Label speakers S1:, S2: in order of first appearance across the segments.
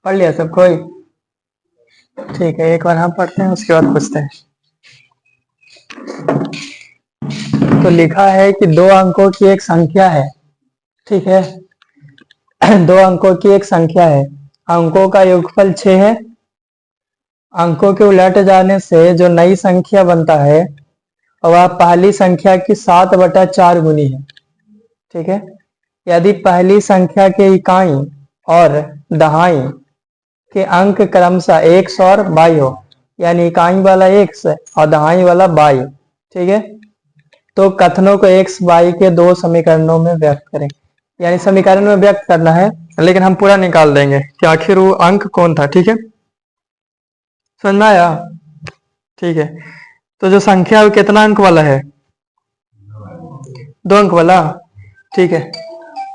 S1: पढ़ लिया सब कोई? ठीक है, एक बार हम पढ़ते हैं, उसके बाद पूछते हैं। तो लिखा है कि दो अंकों की एक संख्या है, ठीक है। दो अंकों की एक संख्या है, अंकों का योगफल 6 है। अंकों के उलट जाने से जो नई संख्या बनता है वह पहली संख्या की 7/4 गुनी है, ठीक है। यदि पहली संख्या के इकाई और दहाई के अंक क्रमशः 100 और 22 हो, यानी इकाई वाला 1 और दहाई वाला 22, ठीक है, तो कथनों को x y के दो समीकरणों में व्यक्त करें। यानी समीकरण में व्यक्त करना है, लेकिन हम पूरा निकाल देंगे कि आखिर वो अंक कौन था, ठीक है। समझ में आया? ठीक है, तो जो संख्या है वो कितना अंक वाला है? 2 अंक वाला, ठीक है।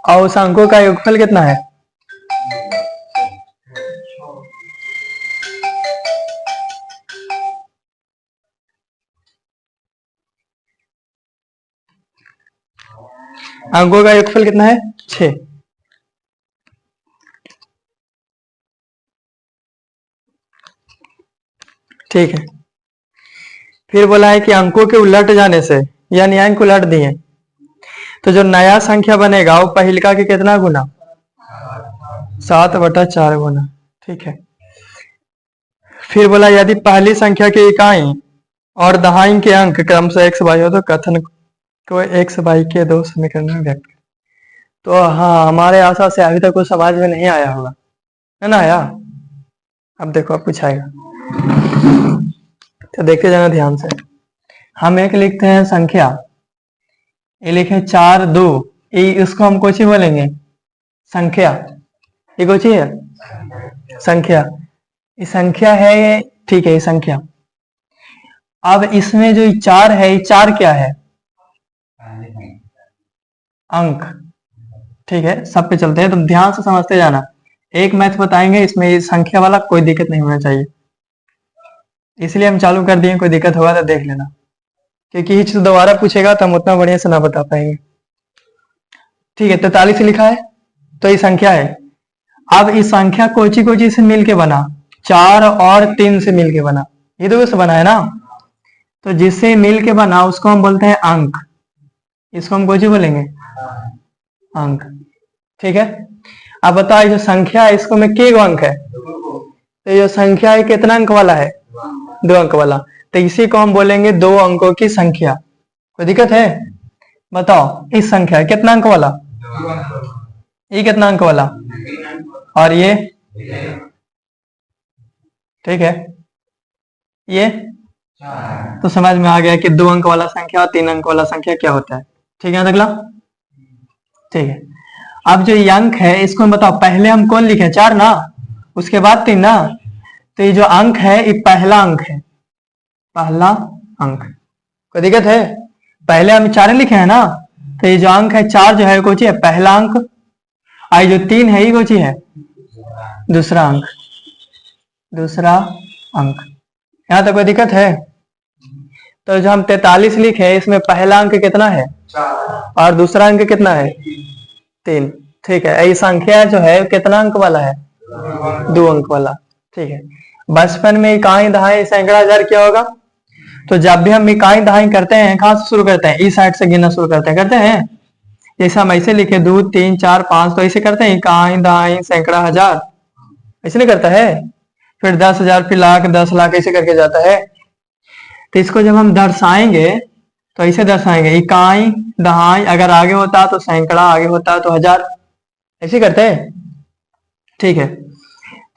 S1: और उस अंकों का योगफल कितना है? अंकों का योगफल कितना है? 6। ठीक है, फिर बोला है कि अंकों के उलट जाने से, यानी अंक उलट दिए, तो जो नया संख्या बनेगा वो पहिलका के कितना गुना? 7/4 गुना, ठीक है। फिर बोला यदि पहली संख्या की इकाई और दहाई के अंक क्रमशः x y हो तो कथन को x y के दो समीकरण में व्यक्त। तो हाँ, हमारे आशा से अभी तक कुछ समझ में नहीं आया होगा, है ना? आया? अब देखो, अब कुछ आएगा, तो देखते जाना ध्यान से। हम एक लिखते हैं संख्या, ये लिखे 4 2, इसको हम कुछ ही बोलेंगे संख्या। ये कुछ ही है संख्या, ये संख्या है ये, ठीक है, ये संख्या। अब इसमें जो 4 है, ये 4 क्या है? अंक, ठीक है। सब पे चलते हैं, तुम ध्यान से समझते जाना। एक मैथ बताएंगे, इसमें ये संख्या वाला कोई दिक्कत नहीं होना चाहिए, इसलिए हम चालू कर दिए। कोई दिक्कत होगा तो देख लेना, क्योंकि ये चीज दोबारा पूछेगा तो हम उतना बढ़िया से ना बता पाएंगे। ठीक है, 43 लिखा है, तो ये संख्या है। अब इस संख्या कोची से मिलके बना? 4 और 3 से मिलके बना, ये दो से बना है ना। तो जिससे मिलके बना उसको हम बोलते हैं अंक, इसको हम कोची बोलेंगे? अंक, ठीक है। अब बताओ, जो संख्या है इसको में के अंक है? तो जो संख्या है कितना अंक वाला है? 2 अंक वाला, तो इसी को हम बोलेंगे 2 अंकों की संख्या। कोई दिक्कत है? बताओ, इस संख्या कितना अंक वाला? ये कितना अंक वाला? और ये, ठीक है, ये तो समझ में आ गया कि 2 अंक वाला संख्या और 3 अंक वाला संख्या क्या होता है। ठीक है, अगला, ठीक है। अब जो ये अंक है इसको हम बताओ, पहले हम कौन लिखे? 4 ना, उसके बाद 3 ना। तो ये जो अंक है ये पहला अंक है, पहला अंक। कोई दिक्कत है? पहले हम 4 लिखे हैं ना, तो ये जो अंक है 4 जो है कोची है? पहला अंक। और जो 3 है ये कोची है? दूसरा अंक, दूसरा अंक। यहाँ तक कोई दिक्कत है? तो जो हम 43 लिखे इसमें पहला अंक कितना है? 4 और दूसरा अंक कितना है? 3, ठीक है। ये संख्या जो है कितना अंक वाला है? 2 अंक वाला, ठीक है। बचपन में इकाई दहाई सैकड़ा हजार क्या होगा? तो जब भी हम इकाई दहाई करते हैं कहां से शुरू करते हैं? इस साइड से गिनना शुरू करते हैं। जैसे हम ऐसे लिखे 2 3 4 5, तो ऐसे करते हैं इकाई दहाई सैकड़ा हजार, ऐसे नहीं करता है? फिर 10,000, फिर लाख, 10 लाख, ऐसे करके जाता है। तो इसको जब हम दर्शाएंगे तो ऐसे दर्शाएंगे, इकाई दहाई अगर आगे होता तो सैकड़ा, आगे होता तो हजार, ऐसे करते हैं, ठीक है।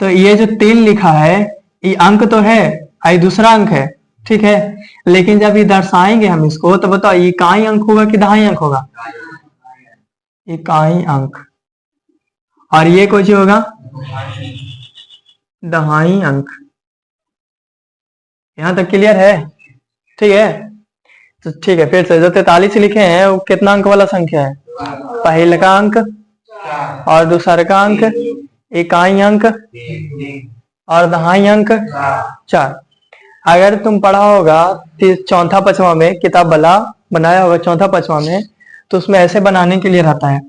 S1: तो ये जो 3 लिखा है ये अंक तो है, आई दूसरा अंक है, ठीक है। लेकिन जब ये दर्शाएंगे हम इसको तो बताओ ये इकाई अंक होगा कि दहाई अंक होगा? इकाई अंक। और ये कुछ होगा? दहाई अंक। यहां तक क्लियर है? ठीक है, तो ठीक है। फिर से जो 43 लिखे हैं वो कितना अंक वाला संख्या है? पहले का अंक और दूसरा का अंक, इकाई अंक और दहाई अंक 4। अगर तुम पढ़ा होगा चौथा पचवा में, किताब वाला बनाया होगा चौथा पचवा में, तो उसमें ऐसे बनाने के लिए रहता है।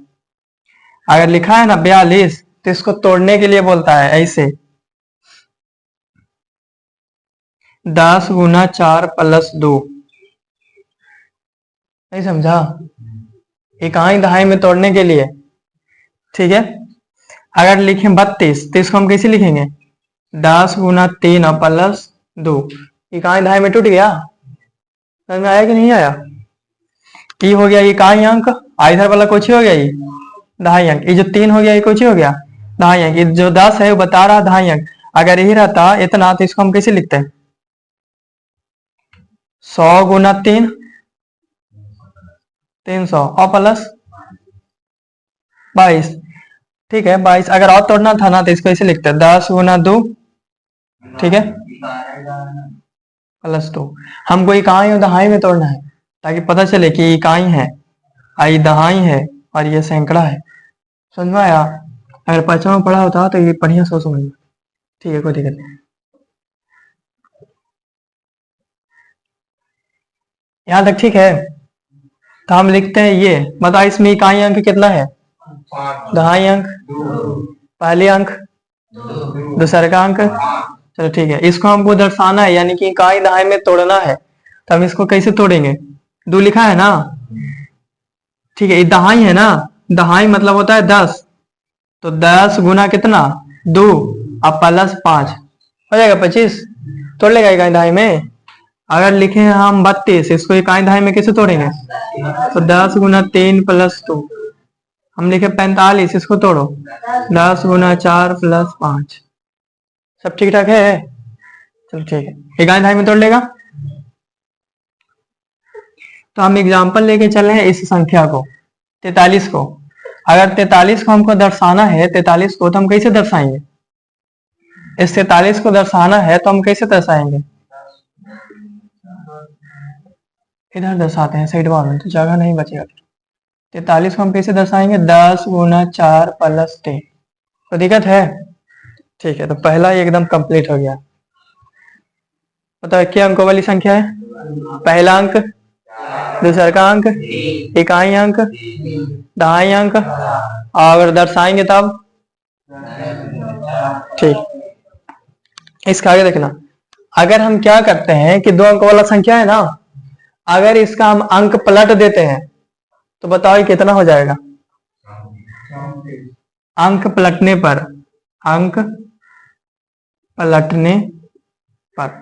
S1: अगर लिखा है ना 42 तो इसको तोड़ने के लिए बोलता है ऐसे, 10 गुना 4 प्लस 2। नहीं समझा? इकाई दहाई में तोड़ने के लिए, ठीक है। अगर लिखें 32 तो इसको हम कैसे लिखेंगे? 10 गुना 3 प्लस 2। इकाई दहाई में टूट गया। समझ में आया कि नहीं आया? ये हो गया इकाई अंक, इधर वाला कुछ हो गया, ये दहाई अंक। ये जो 3 हो गया ये कुछ हो गया दहाई अंक। ये जो 10 है वो बता रहा दहाई अंक। अगर यही रहता इतना तो इसको हम कैसे लिखते हैं? 100 गुना 3 300 और प्लस 22, ठीक है 22। अगर और तोड़ना था ना तो इसको ऐसे लिखते हैं 10 गुना 2, ठीक है, प्लस 2। हमको इकाई और दहाई में तोड़ना है ताकि पता चले कि इकाई है, आई दहाई है और ये सैकड़ा है। समझ में आया? अगर परीक्षा में पढ़ा होता तो ये बढ़िया सोच समझ में, ठीक है, कोई दिक्कत नहीं। यहाँ तक ठीक है? तो हम लिखते हैं ये, बताओ इसमें इकाई अंक कितना है? दहाई अंक, पहले अंक, दूसरे का अंक। चलो ठीक है, इसको हमको दर्शाना है यानी कि इकाई दहाई में तोड़ना है। तो हम इसको कैसे तोड़ेंगे? 2 लिखा है ना, ठीक है। ये दहाई है ना, दहाई मतलब होता है 10, तो 10 गुना कितना? 2 अब प्लस 5 हो जाएगा 25। तोड़ लेगा इकाई दहाई में। अगर लिखे हम 32, इसको इकाई दहाई में कैसे तोड़ेंगे? तो 10 गुना 3 प्लस 2। हम लिखे 45, इसको तोड़ो 10 गुना 4 प्लस 5। सब ठीक ठाक है? चलो ठीक है, इकाई दहाई में तोड़ लेगा। तो हम एग्जाम्पल लेके चले हैं इस संख्या को, 43 को। अगर 43 को हमको दर्शाना है, 43 को तो हम कैसे दर्शाएंगे? इस 43 को दर्शाना है तो हम कैसे दर्शाएंगे? इधर दर्शाते हैं साइड में, तो जगह नहीं बचेगा। 43 को हम कैसे दर्शाएंगे? 10 गुना 4 प्लस 3। तो दिक्कत है? ठीक है, तो पहला एकदम कंप्लीट हो गया। बताओ क्या अंकों वाली संख्या है? पहला अंक, दूसरा का अंक, इकाई अंक, दहाई अंक, और अगर दर्शाएंगे तब ठीक। इसका आगे देखना, अगर हम क्या करते हैं कि 2 अंक वाला संख्या है ना, अगर इसका हम अंक पलट देते हैं तो बताओ कितना हो जाएगा? अंक पलटने पर, अंक पलटने पर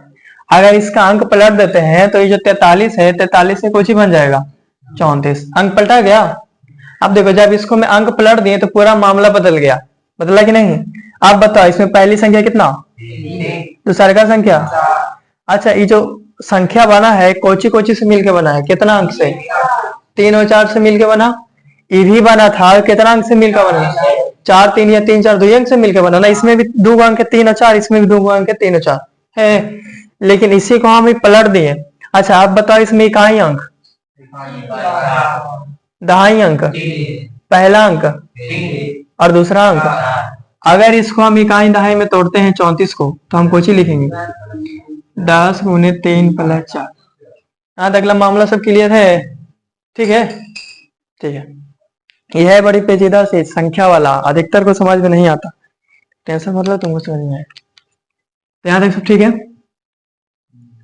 S1: अगर इसका अंक पलट देते हैं तो ये जो 43 है, 43 से कुछ ही बन जाएगा 34। अंक पलटा गया। अब देखो जब इसको मैं अंक पलट दिए तो पूरा मामला बदल गया, बदला कि नहीं? आप बताओ इसमें पहली संख्या कितना? दूसरे का संख्या। अच्छा, ये जो संख्या बना है कोची कोची से मिलके बना है? कितना अंक से? 3 और 4 से मिलके बना। ये भी बना था कितना अंक से मिलकर बना? 4 3 या 3 4 2 अंक से मिलकर बना ना। इसमें भी 2 अंक के 3 और 4, इसमें भी 2 अंक के 3 और 4 है, लेकिन इसी को हम पलट दिए। अच्छा आप बताओ इसमें इकाई अंक, दहाई अंक, पहला अंक और दूसरा अंक। अगर इसको हम इकाई दहाई में तोड़ते हैं 34 को तो हम कुछ ही लिखेंगे 10 गुने 3 प्लस 4। यहाँ तक अगला मामला सब क्लियर है? ठीक है, ठीक है। यह है बड़ी पेचीदा से संख्या वाला, अधिकतर को समझ में नहीं आता। टेंशन मतलब तुमको समझ में आए। तो यहाँ तक सब ठीक है।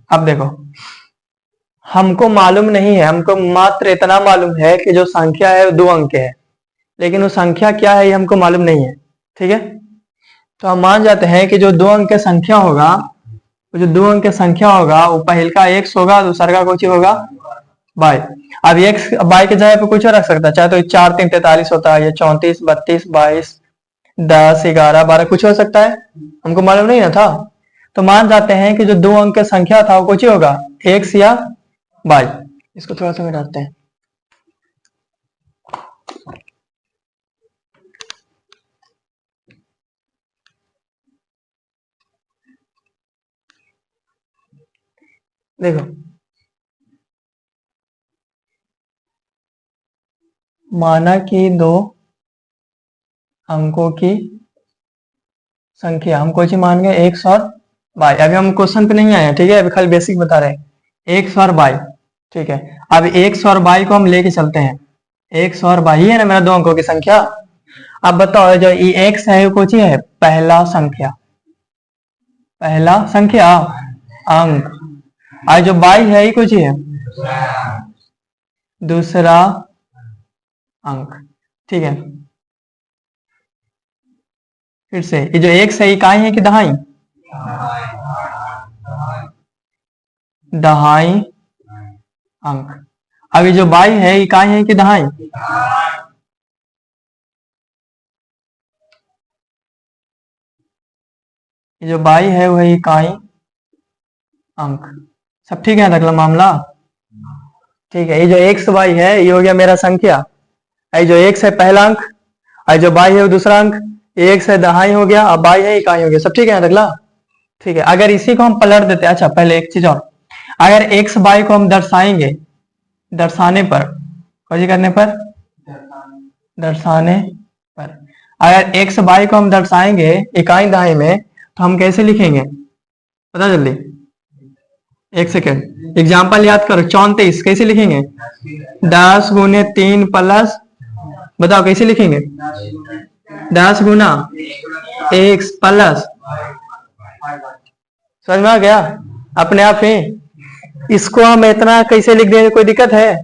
S1: अब देखो, हमको मालूम नहीं है, हमको मात्र इतना मालूम है कि जो संख्या है वो 2 अंक है, लेकिन वो संख्या क्या है ये हमको मालूम नहीं है। ठीक है, तो हम मान जाते हैं कि जो 2 अंक की संख्या होगा, वो जो 2 अंक की संख्या होगा वो पहले का x होगा, दूसरा का कुछ होगा y। अब x y के जगह पे कुछ रख सकता है, चाहे तो 4 3 43 होता है, या 34 32 22 10 11 12 कुछ हो सकता है, हमको मालूम नहीं ना था। तो मान जाते हैं कि जो 2 अंक की संख्या था वो कुछ ही होगा, x या y। इसको थोड़ा सा मिटाते हैं। देखो माना कि 2 अंकों की संख्या हम कुछ ही मान गए x और y। अभी हम क्वेश्चन पे नहीं आए हैं, ठीक है, अभी खाली बेसिक बता रहे हैं, x और y। ठीक है, अब x और y को हम लेके चलते हैं। x और y है ना मेरा 2 अंकों की संख्या। अब बताओ जो ये एक्स है वो कौन सी है? पहला संख्या, पहला संख्या अंक। और जो बाई है ये कौन सी है? दूसरा अंक। ठीक है, फिर से ये जो एक्स है इकाई है कि दहाई? दहाई अंक। अब ये जो बाई है इकाई है कि दहाई? ये जो बाई है वह इकाई अंक। सब ठीक है, अगला मामला। ठीक है, ये जो एक्स वाई है ये हो गया मेरा संख्या, ये जो एक्स है पहला अंक, और जो बाई है वो दूसरा अंक। ये एक्स है दहाई हो गया और बाई है इकाई हो गया। सब ठीक है अगला। ठीक है, अगर इसी को हम पलट देते, अच्छा पहले एक चीज और, अगर एक्स बाई को हम दर्शाएंगे, दर्शाने पर, कौन करने पर? दर्शाने पर। अगर एक्स बाई को हम दर्शाएंगे इकाई दहाई में तो हम कैसे लिखेंगे? पता जल्दी, एक सेकेंड, एग्जाम्पल याद करो। 34 कैसे लिखेंगे? 10 गुने 3 प्लस, बताओ कैसे लिखेंगे? 10 गुना x प्लस, समझ में आ गया अपने आप ही? इसको हम इतना कैसे लिख देंगे, कोई दिक्कत है?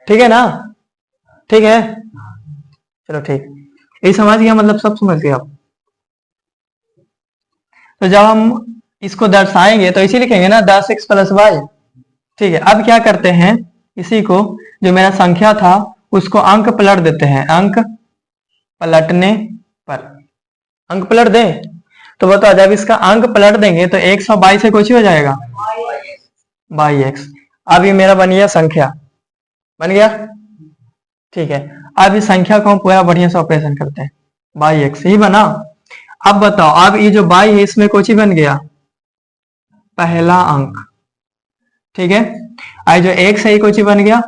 S1: ठीक है ना? ठीक है, चलो ठीक, ये समझ गया, मतलब सब समझ गए आप। तो जब हम इसको दर्शाएंगे तो इसी लिखेंगे ना, 10x प्लस वाई। ठीक है, अब क्या करते हैं, इसी को जो मेरा संख्या था उसको अंक पलट देते हैं। अंक पलटने पर, अंक पलट दें तो बताओ, जब इसका अंक पलट देंगे तो 122 से कुछ हो जाएगा? By x. अब ये मेरा बन गया संख्या, बन गया। ठीक है, अब इस संख्या को हम पूरा बढ़िया से ऑपरेशन करते हैं, बाई एक्स ही बना। अब बताओ, अब ये जो बाई है इसमें कोची बन गया? पहला अंक। ठीक है, और जो एक्स है ये कोची बन गया?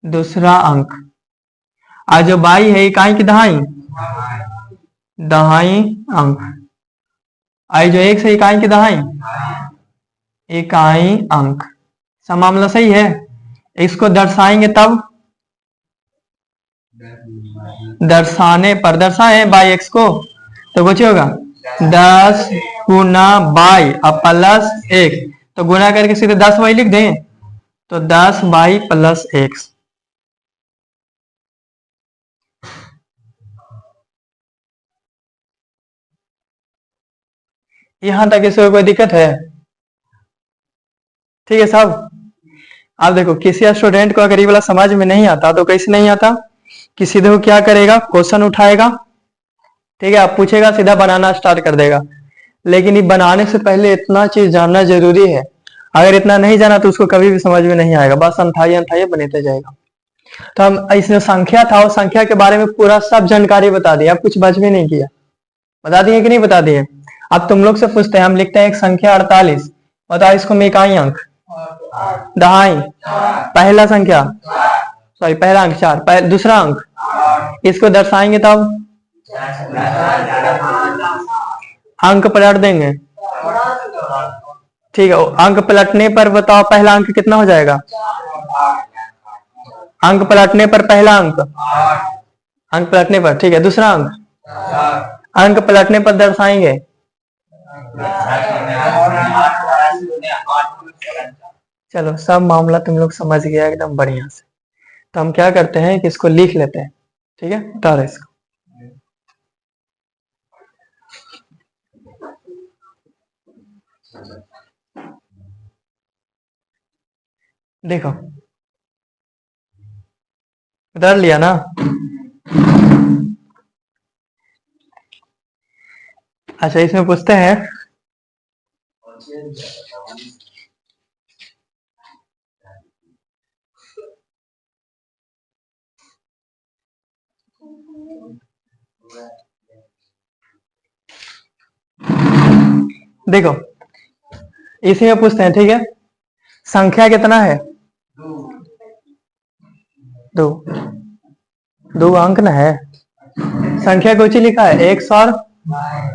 S1: दूसरा अंक। और जो बाई है इकाई की दहाई? दहाई अंक। और जो एक्स है इकाई की दहाई? इकाई अंक। सब मामला सही है। इसको दर्शाएंगे तब, दर्शाने पर, दर्शाए बाई एक्स को तो कुछ होगा 10 गुना बाई और प्लस एक्स, तो गुना करके सीधे 10 बाई लिख दें तो 10 बाई प्लस एक्स। यहां तक इसमें कोई दिक्कत है? ठीक है साहब। अब देखो, किसी स्टूडेंट को अगर ये वाला समझ में नहीं आता तो कैसे नहीं आता कि सीधे वो क्या करेगा, क्वेश्चन उठाएगा, ठीक है, आप पूछेगा, सीधा बनाना स्टार्ट कर देगा। लेकिन ये बनाने से पहले इतना चीज जानना जरूरी है। अगर इतना नहीं जाना तो उसको कभी भी समझ में नहीं आएगा, बस अंथाई अंथाई बनते जाएगा। तो हम इसमें संख्या था, और संख्या के बारे में पूरा सब जानकारी बता दिया, अब कुछ बच भी नहीं किया। बता दिए कि नहीं बता दिए? अब तुम लोग से पूछते हैं, हम लिखते हैं एक संख्या 48, बताओ इसको में इकाई अंक? दहाई। पहला संख्या, सॉरी पहला अंक 4, दूसरा अंक, इसको दर्शाएंगे तब अंक पलट देंगे। ठीक है, अंक पलटने पर बताओ पहला अंक कितना हो जाएगा? अंक पलटने पर पहला अंक, अंक पलटने पर, ठीक है, दूसरा अंक, अंक पलटने पर दर्शाएंगे। चलो, सब मामला तुम लोग समझ गया एकदम बढ़िया से। तो हम क्या करते हैं कि इसको लिख लेते हैं। ठीक है, उतारो इसको। देखो, उतार लिया ना? अच्छा, इसमें पूछते हैं, देखो इसी में पूछते हैं, ठीक है, संख्या कितना है? दो, दो अंक ना है। संख्या कुछ ही लिखा है, एक्स और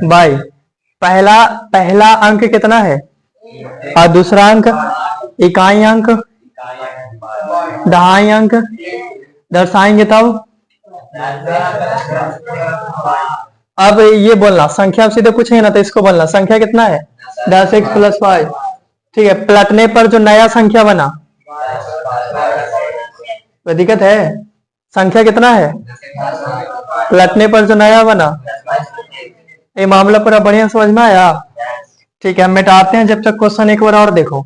S1: बाई। पहला अंक कितना है और दूसरा अंक? इकाई अंक, दहाई अंक। दर्शाएंगे तब अब ये बोलना, संख्या आप सीधे पूछेंगे ना तो इसको बोलना, संख्या कितना है 10x + 5। ठीक है, पलटने पर जो नया संख्या बना, कोई दिक्कत है? संख्या कितना है पलटने पर जो नया बना, ये मामला पूरा बढ़िया समझ में आया? ठीक है, हम मिटाते हैं जब तक क्वेश्चन एक बार और देखो।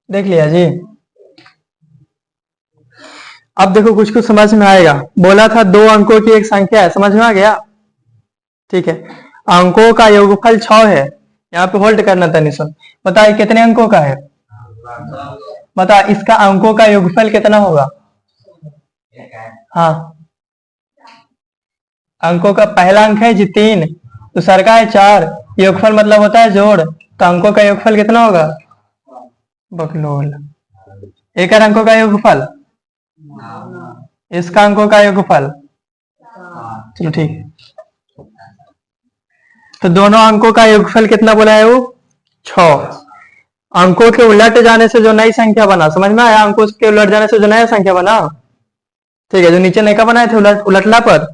S1: देख लिया जी? अब देखो कुछ कुछ समझ में आएगा। बोला था 2 अंकों की एक संख्या है, समझ में आ गया? ठीक है, अंकों का योगफल 6 है। यहाँ पे होल्ड करना था निशुन। बता कितने अंकों का है? बता इसका अंकों का योगफल कितना होगा? हाँ, अंकों का पहला अंक है जी 3, दूसरा का है 4, योगफल मतलब होता है जोड़, तो अंकों का योगफल कितना होगा? बकलोल। एक अंकों का योगफल, इसका अंकों का योगफल। चलो ठीक है, तो दोनों अंकों का योगफल कितना बोला है वो? 6। अंकों के उलट जाने से जो नई संख्या बना, समझ में आया? अंकों के उलट जाने से जो नया संख्या बना, ठीक है, जो नीचे नैका बनाए थे उलटला पर,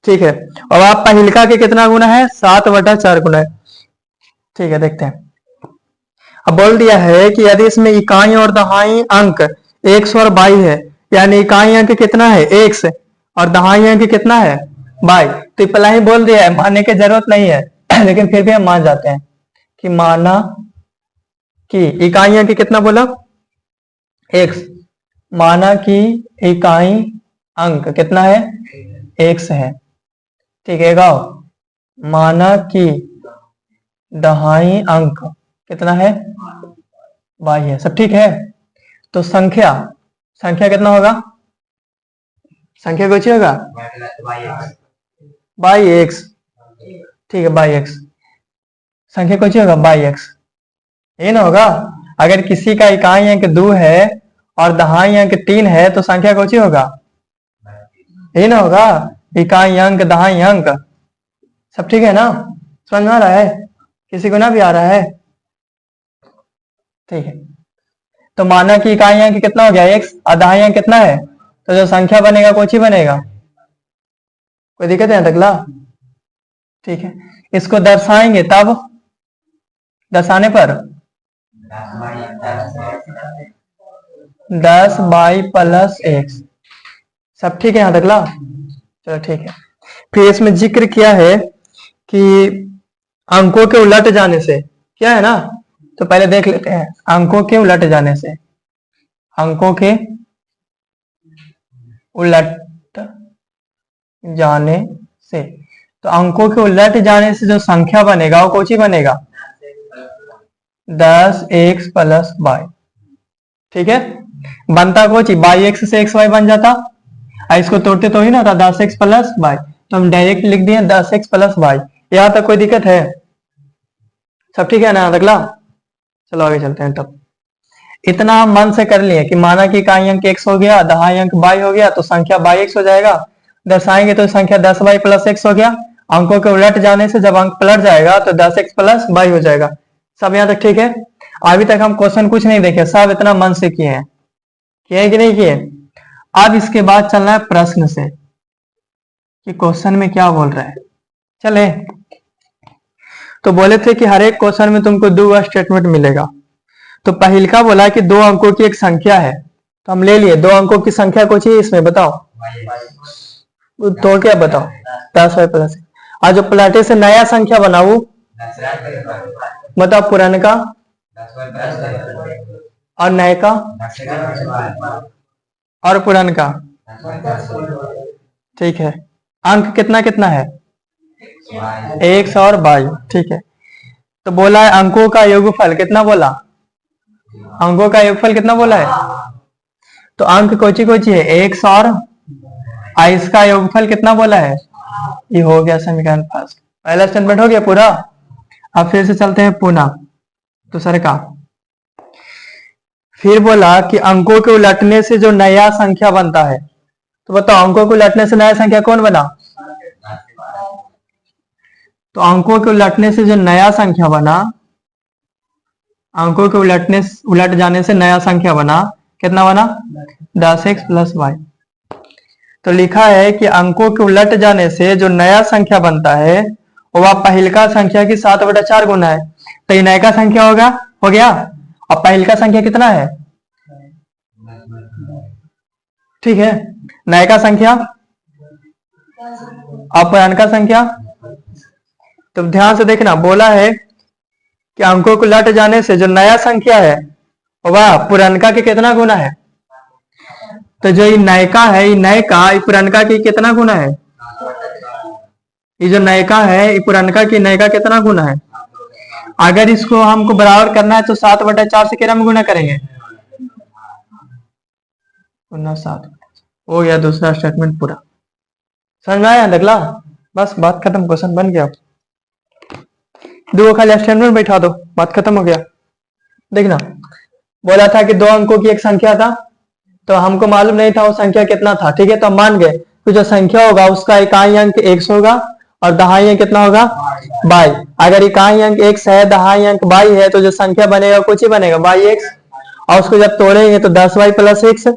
S1: ठीक है। और आप पहिलका के कितना गुना है? 7/4 गुना है। ठीक है, देखते हैं। अब बोल दिया है कि यदि इसमें इकाई और दहाई अंक 100 और 22 है, यानी इकाई अंक कितना है 1 और दहाई अंक कितना है 22, तो पहला ही बोल दिया है, मानने की जरूरत नहीं है लेकिन फिर भी हम मान जाते हैं कि माना कि इकाई अंक कितना बोला? 1। माना कि इकाई अंक कितना है? 1 है। ठीक है, गाओ माना कि दहाई अंक कितना है? 22 है। सब ठीक है? तो संख्या कितना होगा? संख्या कुछ होगा 22x। ठीक है, 22x संख्या कुछ होगा 22x, ये ना होगा? अगर किसी का इकाई अंक 2 है और दहाई अंक 3 है तो संख्या कुछ होगा, ये ना होगा? इकाई अंक दहाई अंक, सब ठीक है ना? समझ में आ रहा है? किसी को ना भी आ रहा है? ठीक है, तो माना कि इकाई अंक कितना हो गया x और दहाई अंक कितना है, तो जो संख्या बनेगा कुछ ही बनेगा। कोई दिक्कत है अगला? ठीक है, इसको दर्शाएंगे तब, दर्शाने पर 10y + x। सब ठीक है यहाँ तक ला? चलो ठीक है। फिर इसमें जिक्र किया है कि अंकों के उलट जाने से, क्या है ना, तो पहले देख लेते हैं। अंकों के उलट जाने से, अंकों के उलट जाने से, तो अंकों के उलट जाने से जो संख्या बनेगा वो कौन सी बनेगा? 10x + y। ठीक है, बनता कौन सी? 22x से xy बन जाता, इसको तोड़ते तो ही ना था 10x + y, तो हम डायरेक्ट लिख दिए 10x + y। यहां तक कोई दिक्कत है? सब ठीक है ना अगला? चलो आगे चलते हैं। तब इतना हम मन से कर लिए कि माना कि इकाई अंक x हो गया, दहाई अंक 22 हो गया, तो संख्या 22x हो जाएगा। दर्शाएंगे तो संख्या 10y + x हो गया। अंकों के उलट जाने से जब अंक पलट जाएगा तो 10x + y हो जाएगा। सब यहाँ तक ठीक है? अभी तक हम क्वेश्चन कुछ नहीं देखे, सब इतना मन से किए हैं, किए कि नहीं किए? अब इसके बाद चलना है प्रश्न से कि क्वेश्चन में क्या बोल रहे हैं। चले, तो बोले थे कि हर एक क्वेश्चन में तुमको 2 स्टेटमेंट मिलेगा। तो पहिलका बोला कि 2 अंकों की एक संख्या है, तो हम ले लिए 2 अंकों की संख्या को चाहिए इसमें, बताओ तो क्या बताओ? 10y + x। और जो पलटे से नया संख्या बनाऊ, बताओ पुराने का और नए का और पुराने का। ठीक है, अंक कितना कितना है? 1 और 22। ठीक है, तो बोला है अंकों का योगफल कितना बोला? अंकों का योगफल कितना बोला है? तो अंक कोची कोची है? 1 और इसका योगफल कितना बोला है? ये हो गया समीकरण फर्स्ट, पहला स्टेटमेंट हो गया पूरा। अब फिर से चलते हैं पुनः दूसरे का। फिर बोला कि अंकों के उलटने से जो नया संख्या बनता है, तो बताओ अंकों को उलटने से नया संख्या कौन बना? तो अंकों के उलटने से जो नया संख्या बना, अंकों के उलट जाने से नया संख्या बना, कितना बना 10x प्लस वाई। तो लिखा है कि अंकों के उलट जाने से जो नया संख्या बनता है वह पहिलका संख्या की 7/4 गुना है। तो ये नयका संख्या होगा, हो गया। अब पहिलका संख्या कितना है, ठीक है, नयका संख्या अब पुरानका संख्या। तो ध्यान से देखना, बोला है कि अंकों को लट जाने से जो नया संख्या है वह पुरानका के कितना गुना है। तो जो ये नयका है, ये नयका ये पुरानका की कितना गुना है, ये जो नयका है ये पुरानका की नयका कितना गुना है। अगर इसको हमको बराबर करना है तो 7/4 से कितना में गुना करेंगे, 7 हो गया। दूसरा स्टेटमेंट पूरा समझ में आया अगला, बस बात खत्म, क्वेश्चन बन गया। दो खाली स्टेटमेंट बैठा दो, बात खत्म हो गया। देखना, बोला था कि 2 अंकों की एक संख्या था, तो हमको मालूम नहीं था वो संख्या कितना था, ठीक है। तो मान गए तो जो संख्या होगा उसका इकाई अंक x होगा और दहाई अंक कितना होगा y। अगर इकाई अंक x है, दहाई अंक y है, तो जो संख्या बनेगा कुछ ही बनेगा yx, और उसको जब तोड़ेंगे तो 10y प्लस x।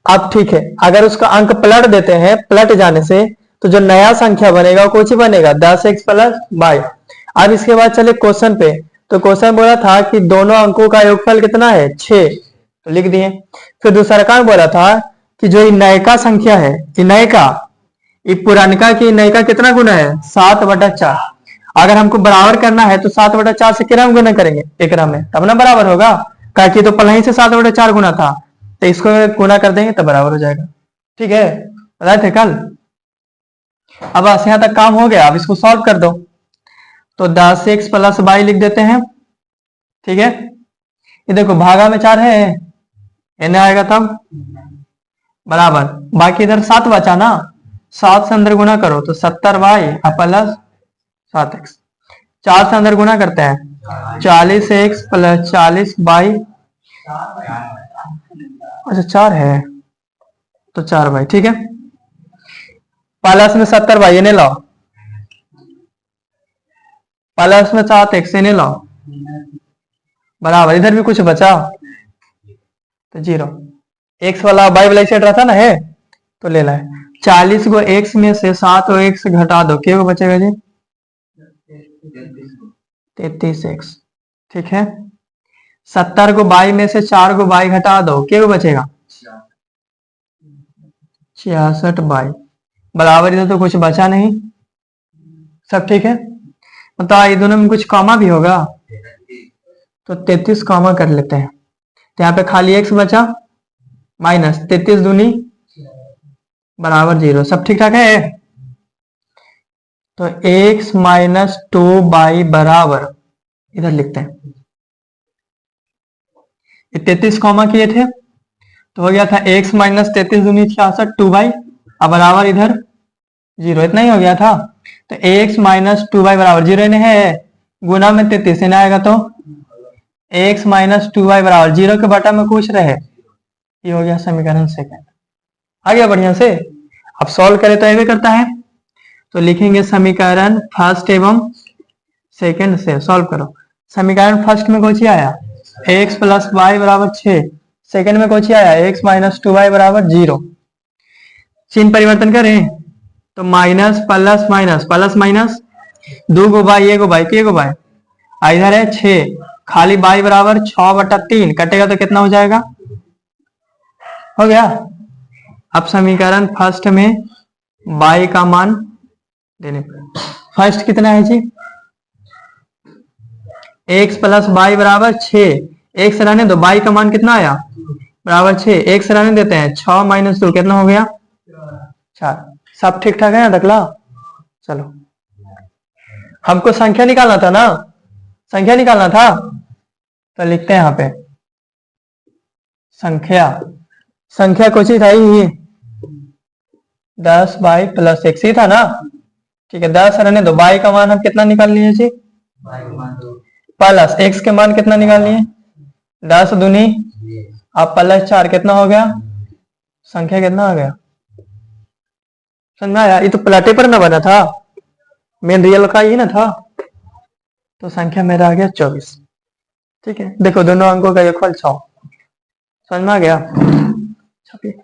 S1: अब ठीक है, अगर उसका अंक पलट देते हैं, पलट जाने से तो जो नया संख्या बनेगा वो कुछ ही बनेगा 10x प्लस y। अब इसके बाद चले क्वेश्चन पे। तो क्वेश्चन बोला था कि दोनों अंकों का योगफल कितना है 6, तो लिख दिए। फिर दूसरा काम बोला था कि जो ये नयका संख्या है, ये नयका ये पुरानका की नयका कितना गुना है 7/4। अगर हमको बराबर करना है तो 7/4 से कितना गुना करेंगे, एकरा में, तब ना बराबर होगा। क्योंकि तो पहले ही से 7/4 गुना था, तो इसको गुना कर देंगे तो बराबर हो जाएगा, ठीक है, बताए थे कल। अब बस यहां तक काम हो गया, अब इसको सॉल्व कर दो। तो 10x प्लस y लिख देते हैं, ठीक है। ये देखो भागा में 4 है, इन्हें आएगा तब बराबर, बाकी इधर 7 बचा ना, 7 से अंदर गुना करो तो 70y प्लस 7x। 4 से अंदर गुना करते हैं 40x प्लस 40y, अच्छा 4 है तो 4y, ठीक है। प्लस में 70y इन्हें लाओ, प्लस में 7x इन्हें लाओ, बराबर। इधर भी कुछ बचा तो 0, x वाला y वाला सेट रहता ना है तो ले लाए। 40 को x में से 7 को x घटा दो, क्या बचेगा जी 33x, ठीक है। 70 को y में से 4 को y घटा दो, क्या बचेगा 66y, बराबर। इधर तो कुछ बचा नहीं, सब ठीक है। मतलब ये दोनों में कुछ कॉमा भी होगा तो 33 कॉमा कर लेते हैं, तो यहाँ पे खाली x बचा, माइनस 33 दूनी बराबर 0, सब ठीक ठाक है। तो x माइनस 2y बराबर, इधर लिखते हैं, 33 कॉमा किए थे तो हो गया था x माइनस 33 दूनी 66 2y, अब बराबर इधर 0, इतना ही हो गया था। तो x माइनस 2y बराबर 0 इन्हें है, गुना में 33 इन्हें आएगा तो x माइनस 2y बराबर 0 के बटा में कुछ रहे, ये हो गया समीकरण सेकंड। आ गया बढ़िया से। अब सॉल्व करें तो ऐसे करता है, तो लिखेंगे समीकरण फर्स्ट एवं सेकंड से सॉल्व करो। समीकरण फर्स्ट में कौन सी आया x प्लस वाई बराबर 6, सेकंड में कौन सी आया x माइनस 2y बराबर 0। चिन्ह परिवर्तन करें तो minus plus minus plus minus, 2 को बाई 1 को बाई के को बाई, इधर है 6, खाली बाई बराबर 6/3, कटेगा तो कितना हो जाएगा, हो गया। अब समीकरण फर्स्ट में बाई का मान देने पर, फर्स्ट कितना है जी x प्लस बाई बराबर 6, x रहने दो, बाई का मान कितना आया बराबर 6, x रहने देते हैं 6 माइनस 2 कितना हो गया 4। सब ठीक ठाक है ना दकला। चलो हमको संख्या निकालना था ना, संख्या निकालना था, तो लिखते हैं यहाँ पे संख्या, संख्या कुछ ही था ये 10y प्लस x ही था ना, ठीक है। 10 रहने दो, y का मान हम कितना निकाल लिए जी प्लस x के मान कितना निकाल लिए 10 दूनी, अब प्लस 4 कितना हो गया, संख्या कितना आ गया, समझ में आया। ये तो प्लाटे पर ना बना था, मेन रियल का ही ना था, तो संख्या मेरा आ गया 24। ठीक है, देखो दोनों अंकों का योगफल 6। समझ में आ गया? 26।